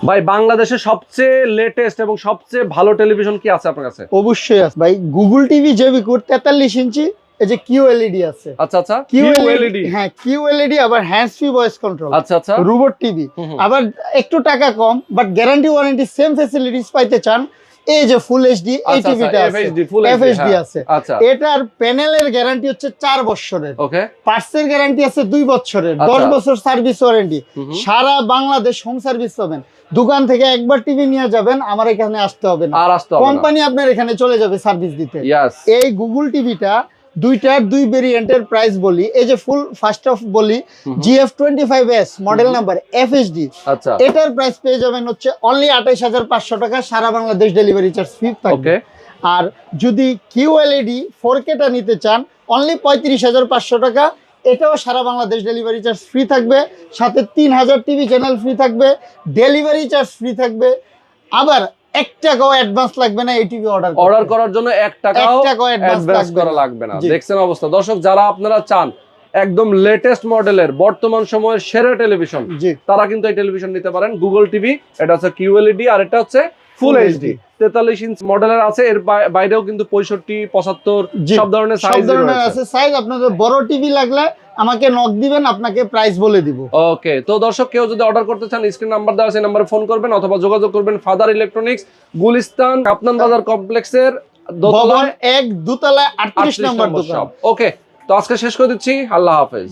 ভাই বাংলাদেশের সবচেয়ে লেটেস্ট এবং সবচেয়ে ভালো টেলিভিশন কি আছে আপনার কাছে? অবশ্যই আছে ভাই, গুগল টিভি জেবি কোড 43 ইঞ্চি, এই যে কিউএলইডি আছে। আচ্ছা আচ্ছা, কিউএলইডি, হ্যাঁ কিউএলইডি, আবার হ্যান্ডস ফ্রি ভয়েস কন্ট্রোল। আচ্ছা আচ্ছা, রোবট টিভি, আবার একটু টাকা কম but guarantee warranty same facilities পাইতে চান, এই যে ফুল এইচডি এই টিভিটা আছে, এফএইচডি আছে। আচ্ছা, এটার প্যানেলের গ্যারান্টি হচ্ছে 4 বছরের, ওকে, পার্টসের গ্যারান্টি আছে 2 বছরের, 10 বছর সার্ভিস ওয়ারেন্টি, সারা বাংলাদেশ হোম সার্ভিস পাবেন। দোকান থেকে একবার টিভি নিয়ে যাবেন, আমার এখানে আসতে হবে না, আর আসতে হবে না, কোম্পানি আপনার এখানে চলে যাবে সার্ভিস দিতে। এই গুগল টিভিটা দুইটার দুই ভেরিয়েন্টের প্রাইস বলি। এই যে ফুল ফার্স্ট অফ বলি, GF25S মডেল নাম্বার এফএইচডি, আচ্ছা, এটার প্রাইস পেয়ে যাবেন হচ্ছে অনলি 28500 টাকা, সারা বাংলাদেশ ডেলিভারি চার্জ ফ্রি থাকবে। আর যদি কিউএলইডি 4K টা নিতে চান অনলি 35500 টাকা, এটাও সারা বাংলাদেশ ডেলিভারি চার্জ ফ্রি থাকবে, সাথে 3000 টিভি চ্যানেল ফ্রি থাকবে, ডেলিভারি চার্জ ফ্রি থাকবে। আবার 1 টাকাও অ্যাডভান্স লাগবে না এই টিভি অর্ডার করার জন্য, 1 টাকাও অ্যাডভান্স করা লাগবে না। দেখছেন অবস্থা দর্শক, যারা আপনারা চান একদম লেটেস্ট মডেলের বর্তমান সময়ের সেরা টেলিভিশন, তারা কিন্তু এই টেলিভিশন নিতে পারেন। গুগল টিভি, এটা হচ্ছে কিউএলইডি, আর এটা হচ্ছে ফুল এইচডি 43 ইঞ্চ মডেলের আছে। এর বাইরেও কিন্তু 65, 75 সব ধরনের আছে সাইজ। আপনাদের বড় টিভি লাগলে আমাকে নক দিবেন, আপনাকে প্রাইস বলে দিব। ওকে, তো দর্শক কেউ যদি অর্ডার করতে চান স্ক্রিন নাম্বার দেওয়া আছে, নাম্বারে ফোন করবেন অথবা যোগাযোগ করবেন ফাদার ইলেকট্রনিক্স, গুলিস্তান কাপ্তান বাজার কমপ্লেক্সের ভবন 1 দোতলা 38 নম্বর দোকান। ওকে, তো আজকে শেষ করে দিচ্ছি। আল্লাহ হাফেজ।